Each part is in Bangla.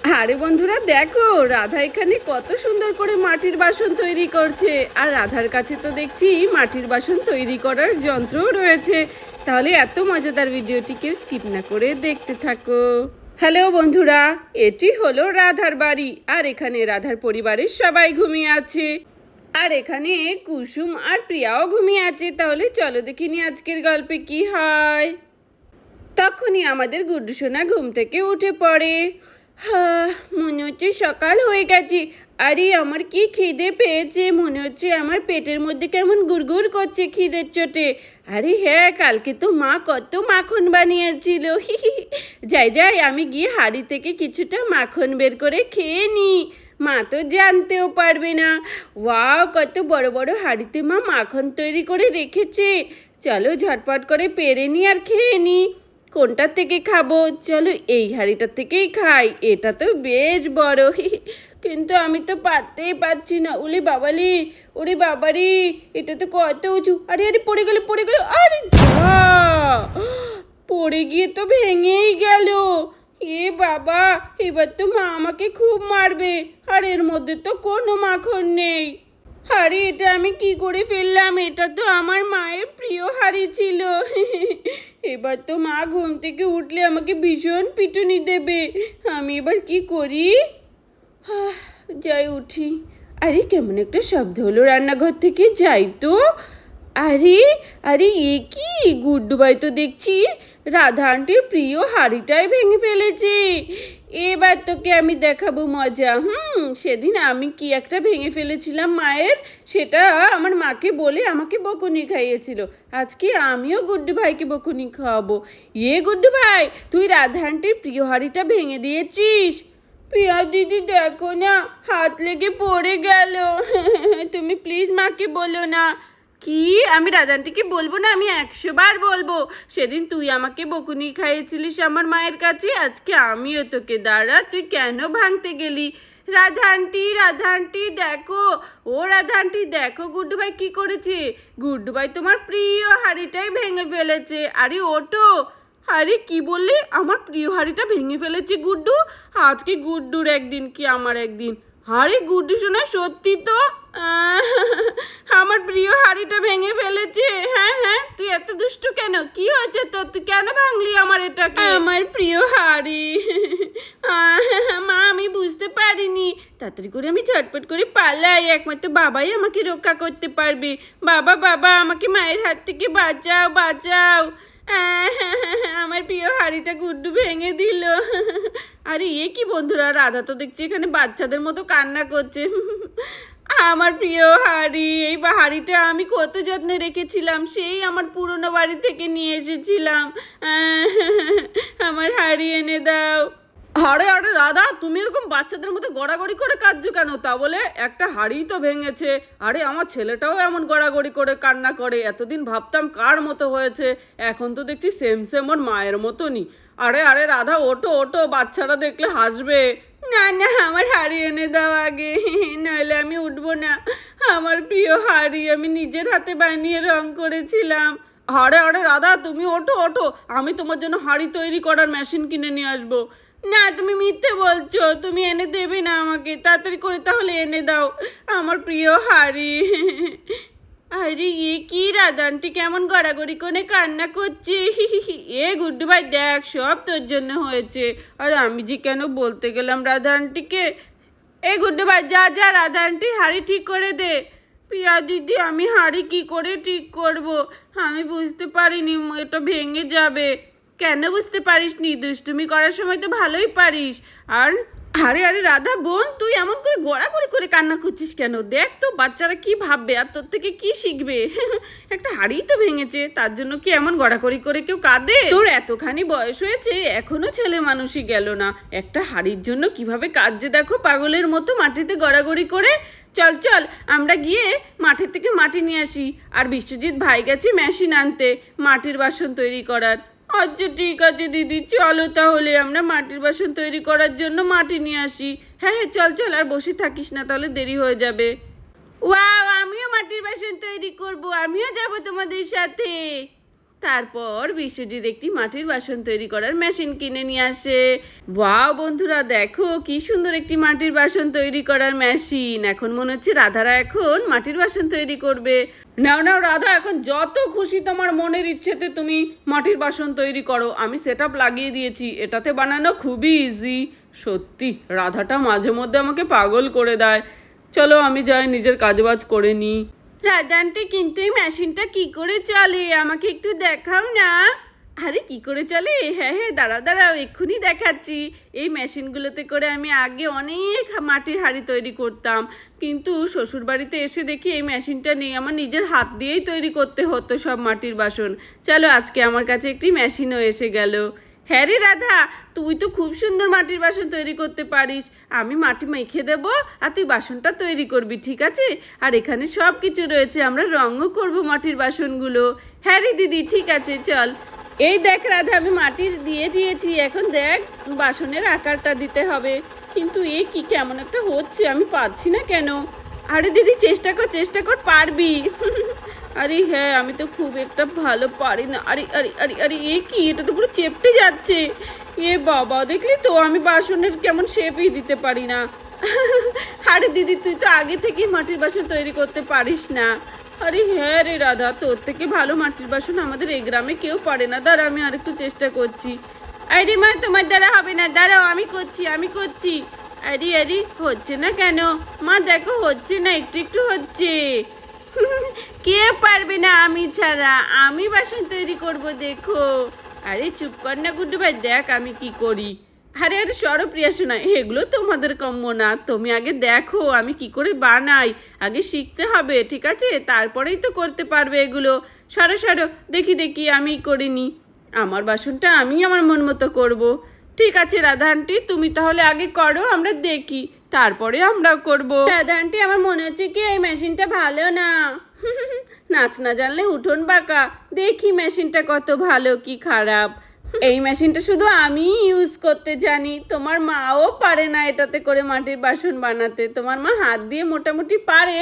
আরে বন্ধুরা দেখো, রাধা এখানে কত সুন্দর করে মাটির বাসন তৈরি করছে। আর রাধার কাছে তো দেখছি মাটির বাসন তৈরি করার যন্ত্রও রয়েছে। তাহলে এত মজাদার ভিডিওটি কেউ স্কিপ না করে দেখতে থাকো। হ্যালো বন্ধুরা, এটি হলো রাধার বাড়ি। আর এখানে রাধার পরিবারের সবাই ঘুমিয়ে আছে। আর এখানে কুসুম আর প্রিয়াও ঘুমিয়ে আছে। তাহলে চলো দেখিনি আজকের গল্পে কি হয়। তখনই আমাদের গুড্ডু সোনা ঘুম থেকে উঠে পড়ে। হ্যাঁ, মনে হচ্ছে সকাল হয়ে গেছে। আরে আমার কি খিদে পেয়েছে, মনে হচ্ছে আমার পেটের মধ্যে কেমন গুড়গুড় করছে খিদের চোটে। আরে হ্যাঁ, কালকে তো মা কত মাখন বানিয়েছিল। যাই যাই, আমি গিয়ে হাঁড়ি থেকে কিছুটা মাখন বের করে খেয়ে নিই। মা তো জানতেও পারবে না। ওয়াও, কত বড় বড় হাঁড়িতে মা মাখন তৈরি করে রেখেছে। চলো ঝটপট করে পেরে নিই আর খেয়ে নিই। কোনটার থেকে খাবো? চলো এই হাঁড়িটার থেকেই খাই, এটা তো বেশ বড়। কিন্তু আমি তো পারতেই পারছি না। ওরে বাবালি, ওরে বাবারি, এটা তো কত উঁচু। আরে আরে, পড়ে গেল পড়ে গেল। আরে যা, পড়ে গিয়ে তো ভেঙেই গেল। এ বাবা, এবার তো মা আমাকে খুব মারবে। আর এর মধ্যে তো কোনো মাখন নেই। আরে এটা আমি কি করে ফেললাম? এটা তো আমার মায়ের প্রিয় হাঁড়ি ছিল। এবার তো মা ঘুম থেকে উঠলে আমাকে ভীষণ পিটুনি দেবে। আমি এবার কি করি? যাই উঠি। আরে কেমন একটা শব্দ হলো রান্নাঘর থেকে, যাই তো। আরে আরে, এ কি? গুড্ডু ভাই তো দেখছি রাধা আন্টির প্রিয় হাঁড়িটাই ভেঙে ফেলেছে। এবার তোকে আমি দেখাবো মজা। সেদিন আমি কি একটা ভেঙে ফেলেছিলাম মায়ের, সেটা আমার মাকে বলে আমাকে বকুনি খাইয়েছিল। আজকে আমিও গুড্ডু ভাইকে বকুনি খাওয়াবো। গুড্ডু ভাই, তুই রাধা আন্টির প্রিয় হাঁড়িটা ভেঙে দিয়েছিস। প্রিয়া দিদি দেখো না, হাত লেগে পড়ে গেল। তুমি প্লিজ মাকে বলো না। কি? আমি রাধা আন্টিকে বলবো না? আমি 100 বার বলবো। সেদিন তুই আমাকে বকুনি খাইয়েছিলিস আমার মায়ের কাছে, আজকে আমিও তোকে। দাঁড়া, তুই কেন ভাঙতে গেলি? রাধা আন্টি দেখো। ও রাধা আন্টি দেখো, গুড্ডু ভাই কি করেছে। গুড্ডু ভাই তোমার প্রিয় হাঁড়িটাই ভেঙে ফেলেছে। আরে ওটো। আরে কি বললি? আমার প্রিয় হাঁড়িটা ভেঙে ফেলেছে গুড্ডু? আজকে গুড্ডুর একদিন কি আমার একদিন। আরে গুড্ডু শোনা, সত্যি তো আমার প্রিয় হাঁড়িটা ভেঙে ফেলেছে। হ্যাঁ হ্যাঁ, তুই এত দুষ্টু কেন? কি হয়েছে তোর? তুই কেন ভাঙলি আমার এটাকে? আমার প্রিয় হাঁড়ি। মা, আমি বুঝতে পারিনি। তাড়াতাড়ি করে আমি ঝটপট করে পালাই, একমাত্র বাবাই আমাকে রক্ষা করতে পারবে। বাবা বাবা, আমাকে মায়ের হাত থেকে বাঁচাও বাঁচাও। আমার প্রিয় হাঁড়িটা গুড্ডু ভেঙে দিল। আরে এ কি বন্ধুরা, রাধা তো দেখছি এখানে বাচ্চাদের মতো কান্না করছে। আমার প্রিয় হাঁড়ি, এই হাঁড়িটা আমি কত যত্নে রেখেছিলাম, সেই আমার পুরনো বাড়ি থেকে নিয়ে এসেছিলাম। আমার হাঁড়ি এনে দাও। আরে আরে রাধা, তুমি এরকম বাচ্চাদের মতো গড়াগড়ি করে কাঁদছো কেন? তা বলে একটা হাঁড়ি তো ভেঙেছে। আরে আমার ছেলেটাও এমন গড়াগড়ি করে কান্না করে। এতদিন ভাবতাম কার মতো হয়েছে, এখন তো দেখছি সেম সেম ওর মায়ের মতনই। আরে আরে রাধা, ওটো ওটো, বাচ্চারা দেখলে হাসবে। না না, আমার হাঁড়ি এনে দাও আগে, নইলে আমি উঠবো না। আমার প্রিয় হাঁড়ি আমি নিজের হাতে বানিয়ে রং করেছিলাম। আরে আরে রাধা, তুমি ওঠো ওঠো, আমি তোমার জন্য হাঁড়ি তৈরি করার মেশিন কিনে নিয়ে আসবো। না, তুমি মিথ্যে বলছো, তুমি এনে দেবে না আমাকে। তাড়াতাড়ি করে তাহলে এনে দাও আমার প্রিয় হাঁড়ি। আরে এ কি, রাধা আন্টি কেমন গড়াগড়ি করে কান্না করছে। গুড্ডু ভাই দেখ, সব তোর জন্য হয়েছে। আর আমি যে কেন বলতে গেলাম রাধা আন্টিকে। গুড্ডু ভাই, যা যা রাধা আন্টির হাঁড়ি ঠিক করে দে। প্রিয়া দিদি, আমি হাঁড়ি কি করে ঠিক করব? আমি বুঝতে পারিনি এটা ভেঙে যাবে। কেন বুঝতে পারিস নি? দুষ্টুমি করার সময় তো ভালোই পারিস। আর আরে আরে রাধা বোন, তুই এমন করে গড়াগড়ি করে কান্না করছিস কেন? দেখ তো বাচ্চারা কি ভাববে আর তোর থেকে কি শিখবে। একটা হাঁড়ি তো ভেঙেছে, তার জন্য কি এমন গড়াগড়ি করে কেউ কাঁদে? তোর এতখানি বয়স হয়েছে, এখনো ছেলে মানুষই গেল না। একটা হাঁড়ির জন্য কিভাবে কাঁদছে দেখো, পাগলের মতো মাটিতে গড়াগড়ি করে। চল চল, আমরা গিয়ে মাঠের থেকে মাটি নিয়ে আসি। আর বিশ্বজিৎ ভাই গেছে মেশিন আনতে মাটির বাসন তৈরি করার। আচ্ছা ঠিক আছে দিদি, চলো তাহলে আমরা মাটির বাসন তৈরি করার জন্য মাটি নিয়ে আসি। হ্যাঁ হ্যাঁ, চল চল, আর বসে থাকিস না, তাহলে দেরি হয়ে যাবে। ওয়াও, আমিও মাটির বাসন তৈরি করব, আমিও যাব তোমাদের সাথে। তারপর বিশ্বজিৎ একটি মাটির বাসন তৈরি করার মেশিন কিনে নিয়ে আসে। ওয়াও বন্ধুরা, দেখো কি সুন্দর একটি মাটির বাসন তৈরি করার মেশিন। এখন মনে হচ্ছে রাধারা এখন মাটির বাসন তৈরি করবে। নাও নাও রাধা, এখন যত খুশি তোমার মনের ইচ্ছেতে তুমি মাটির বাসন তৈরি করো। আমি সেটআপ লাগিয়ে দিয়েছি, এটাতে বানানো খুবই ইজি। সত্যি রাধাটা মাঝে মধ্যে আমাকে পাগল করে দেয়। চলো আমি যাই নিজের কাজবাজ করে নিই। রাধা আন্টি, কিন্তু এই মেশিনটা কি করে চলে আমাকে একটু দেখাও না। আরে কি করে চলে? হ্যাঁ হ্যাঁ, দাঁড়াও দাঁড়াও, এক্ষুনি দেখাচ্ছি। এই মেশিনগুলোতে করে আমি আগে অনেক মাটির হাঁড়ি তৈরি করতাম, কিন্তু শ্বশুরবাড়িতে এসে দেখি এই মেশিনটা নেই, আমার নিজের হাত দিয়েই তৈরি করতে হতো সব মাটির বাসন। চলো আজকে আমার কাছে একটি মেশিনও এসে গেল। হ্যাঁ রে রাধা, তুই তো খুব সুন্দর মাটির বাসন তৈরি করতে পারিস। আমি মাটি মেখে দেবো আর তুই বাসনটা তৈরি করবি, ঠিক আছে? আর এখানে সব কিছু রয়েছে, আমরা রঙও করবো মাটির বাসনগুলো। হ্যাঁ রে দিদি, ঠিক আছে চল। এই দেখ রাধা, আমি মাটির দিয়ে দিয়েছি, এখন দেখ বাসনের আকারটা দিতে হবে। কিন্তু এ কি কেমন একটা হচ্ছে, আমি পাচ্ছি না কেন। আরে দিদি চেষ্টা কর, পারবি। আরে হ্যাঁ, আমি তো খুব একটা ভালো পারি না। আরে আরে আরে আরে এ কি, এটা তো পুরো চেপটে যাচ্ছে। এ বাবা, দেখলি তো আমি বাসনের কেমন শেপই দিতে পারি না। আরে দিদি, তুই তো আগে থেকেই মাটির বাসন তৈরি করতে পারিস না। আরে হ্যাঁ রে রাধা, তোর থেকে ভালো মাটির বাসন আমাদের এই গ্রামে কেউ পারে না। দাঁড়া, আমি আরেকটু চেষ্টা করছি। আরে মা, তোমার দ্বারা হবে না, দাঁড়াও আমি করছি। আরে আরে হচ্ছে না কেন মা? দেখো হচ্ছে না, একটু একটু হচ্ছে। কে পারবে না আমি ছাড়া? আমি বাসন তৈরি করব, দেখো। আরে চুপ কর না গুড্ডু ভাই, দেখ আমি কি করি। আরে আরে সরো প্রিয়া শোনা, এগুলো তোমাদের কম্য না। তুমি আগে দেখো আমি কি করে বানাই, আগে শিখতে হবে, ঠিক আছে? তারপরেই তো করতে পারবে এগুলো। সরো সরো, দেখি আমি করিনি। আমার বাসনটা আমি আমার মন মতো করবো। ঠিক আছে রাধা আন্টি, তুমি তাহলে আগে করো, আমরা দেখি, তারপরে আমরাও করবো। রাধা আন্টি, আমার মনে হচ্ছে কি এই মেশিনটা ভালো না। নাচ না জানলে উঠোন বাঁকা। দেখি মেশিনটা কত ভালো কি খারাপ। এই মেশিনটা শুধু আমি ইউজ করতে জানি, তোমার মাও পারে না এটাতে করে মাটির বাসন বানাতে। তোমার মা হাত দিয়ে মোটামুটি পারে।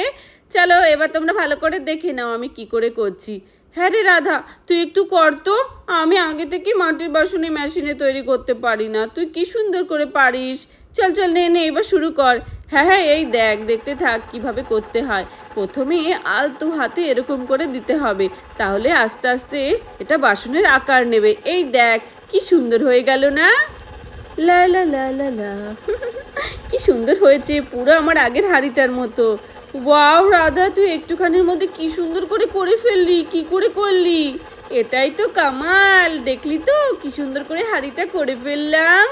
চলো এবার তোমরা ভালো করে দেখে নাও আমি কি করে করছি। হ্যাঁ রে রাধা, তুই একটু কর তো। আমি আগে থেকে মাটির বাসনে মেশিনে তৈরি করতে পারি না, তুই কি সুন্দর করে পারিস। চল চল, নে এবার শুরু কর। হ্যাঁ হ্যাঁ, এই দেখ, দেখতে থাক কিভাবে করতে হয়। প্রথমে আলতো হাতে এরকম করে দিতে হবে, তাহলে আস্তে আস্তে এটা বাসনের আকার নেবে। এই দেখ কি সুন্দর হয়ে গেল না? লা লা লা লা লা। কি সুন্দর হয়েছে, পুরো আমার আগের হাঁড়িটার মতো। ওয়াও রাধা, তুই একটুখানির মধ্যে কি সুন্দর করে ফেললি, কি করে করলি? এটাই তো কামাল, দেখলি তো কি সুন্দর করে হাঁড়িটা করে ফেললাম।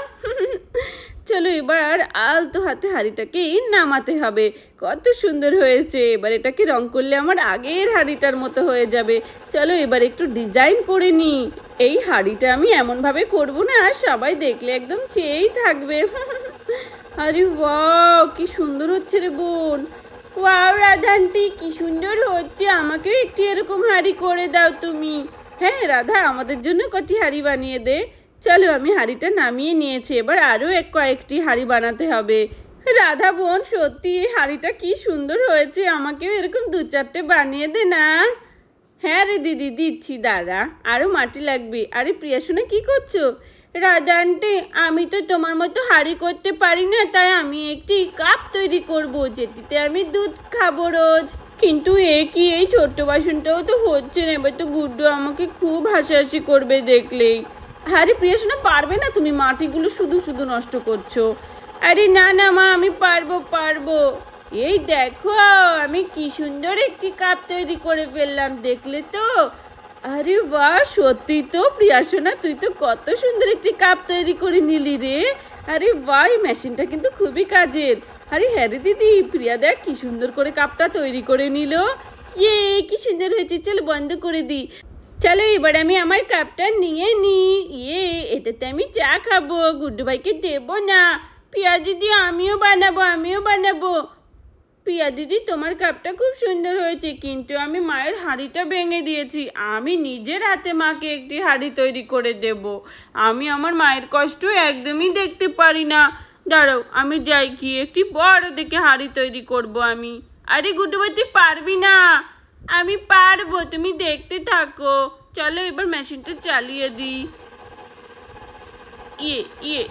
চলো এবার আলতো হাতে হাঁড়িটাকে নামাতে হবে। কত সুন্দর হয়েছে, এবার এটাকে রং করলে আমার আগের হাঁড়িটার মতো হয়ে যাবে। চলো এবার একটু ডিজাইন করে নিই। এই হাঁড়িটা আমি এমনভাবে করব না সবাই দেখলে একদম চেয়েই থাকবে। আরে ওয়াও, কি সুন্দর হচ্ছে রে বোন। ওয়াও রাধা আন্টি, কি সুন্দর হচ্ছে, আমাকেও একটি এরকম হাঁড়ি করে দাও তুমি। হ্যাঁ রাধা, আমাদের জন্য কটি হাঁড়ি বানিয়ে দে। চলো আমি হাঁড়িটা নামিয়ে নিয়েছি, এবার আরও কয়েকটি হাঁড়ি বানাতে হবে। রাধা বোন, সত্যি এই হাঁড়িটা কি সুন্দর হয়েছে, আমাকেও এরকম 2-4টে বানিয়ে দে না। হ্যাঁ রে দিদি, দিচ্ছি, দাঁড়া, আরও মাটি লাগবে। আরে প্রিয়া সোনা, কি করছো? রাধা আন্টি, আমি তো তোমার মতো হাঁড়ি করতে পারি না, তাই আমি একটি কাপ তৈরি করব, যেটিতে আমি দুধ খাবো রোজ। কিন্তু কি, এই ছোট্ট বাসনটাও তো হচ্ছে না। এবার তো গুড্ডু আমাকে খুব হাসাহাসি করবে দেখলেই। আরে প্রিয়া সোনা, পারবে না তুমি, মাটিগুলো শুধু শুধু নষ্ট করছো। আরে না না মা, আমি পারবো। এই দেখো, আমি কি সুন্দর একটি কাপ তৈরি করে ফেললাম, দেখলে তো? আরে বাহ, সত্যি তো প্রিয়া সোনা, তুই তো কত সুন্দর একটি কাপ তৈরি করে নিলি রে। আরে বাহ, এই মেশিনটা কিন্তু খুবই কাজের। আরে হ্যাঁ রে দিদি, প্রিয়া দেখ কি সুন্দর করে কাপটা তৈরি করে নিল। কি সুন্দর হয়েছে, চলো বন্ধ করে দিই। চলো এবার আমি আমার কাপটা নিয়ে নিই। এটাতে আমি চা খাবো, গুড্ডু ভাইকে দেবো না। প্রিয়া দিদি, আমিও বানাবো। প্রিয়া দিদি, তোমার কাপটা খুব সুন্দর হয়েছে, কিন্তু আমি মায়ের হাঁড়িটা ভেঙে দিয়েছি। আমি নিজের হাতে মাকে একটি হাঁড়ি তৈরি করে দেব। আমি আমার মায়ের কষ্ট একদমই দেখতে পারি না। দাঁড়াও, আমি যাই গিয়ে একটি বড় দেখে হাঁড়ি তৈরি করব আমি। আরে গুড্ডু ভাই, তুই পারবি না। আমি পারবো, তুমি দেখতে থাকো। চলো এবার মেশিনটা চালিয়ে দিই। ইয়ে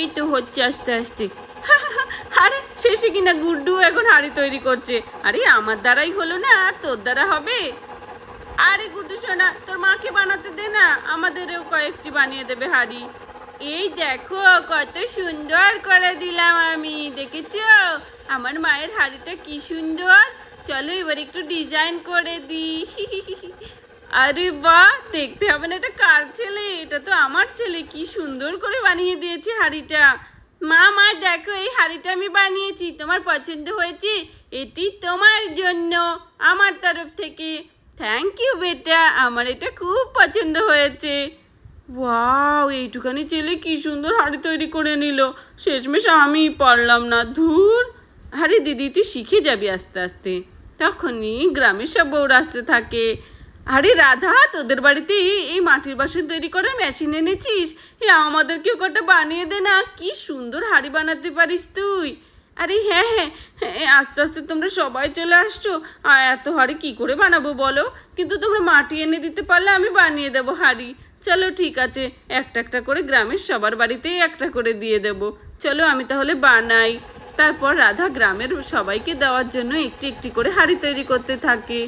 এই তো হচ্ছে আস্তে আস্তে। আরে শেষে কিনা গুড্ডু এখন হাঁড়ি তৈরি করছে। আরে আমার দ্বারাই হলো না, তোর দ্বারা হবে? আরে গুড্ডু সোনা, তোর মাকে বানাতে দে না, আমাদেরও কয়েকটি বানিয়ে দেবে হাঁড়ি। এই দেখো কত সুন্দর করে দিলাম আমি, দেখেছো আমার মায়ের হাঁড়িটা কি সুন্দর। চলো এবার একটু ডিজাইন করে দিই। আরে বাহ, দেখতে হবে না এটা কার ছেলে, এটা তো আমার ছেলে। কি সুন্দর করে বানিয়ে দিয়েছে হাঁড়িটা। মা দেখো এই হাঁড়িটা আমি বানিয়েছি, তোমার পছন্দ হয়েছে? এটি তোমার জন্য আমার তরফ থেকে। থ্যাংক ইউ বেটা, আমার এটা খুব পছন্দ হয়েছে। ওয়াও, এইটুখানি ছেলে কি সুন্দর হাঁড়ি তৈরি করে নিল, শেষমেশ আমি পারলাম না। ধুর, আরে দিদি তুই শিখে যাবি আস্তে আস্তে, তখনই গ্রামের সব বউরা আসতে থাকে। আরে রাধা, তোদের বাড়িতে এই মাটির বাসন তৈরি করার মেশিন এনেছিস? আমাদেরকেও কটা বানিয়ে দে না, কি সুন্দর হাঁড়ি বানাতে পারিস তুই। আরে হ্যাঁ, আস্তে আস্তে তোমরা সবাই চলে আসছো, এত হাঁড়ি কি করে বানাবো বলো? কিন্তু তোমরা মাটি এনে দিতে পারলে আমি বানিয়ে দেবো হাঁড়ি। চলো ঠিক আছে, একটা একটা করে গ্রামের সবার বাড়িতেই একটা করে দিয়ে দেব। চলো আমি তাহলে বানাই। তারপর রাধা গ্রামের সবাইকে দেওয়ার জন্য একটি একটি করে হাঁড়ি তৈরি করতে থাকে।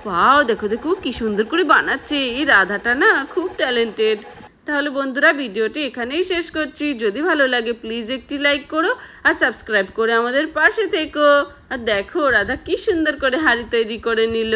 ওয়াও, দেখো কি সুন্দর করে বানাচ্ছে। এই রাধাটা না খুব ট্যালেন্টেড। তাহলে বন্ধুরা ভিডিওটি এখানেই শেষ করছি। যদি ভালো লাগে প্লিজ একটি লাইক করো আর সাবস্ক্রাইব করে আমাদের পাশে থেকো। আর দেখো রাধা কি সুন্দর করে হাঁড়ি তৈরি করে নিল।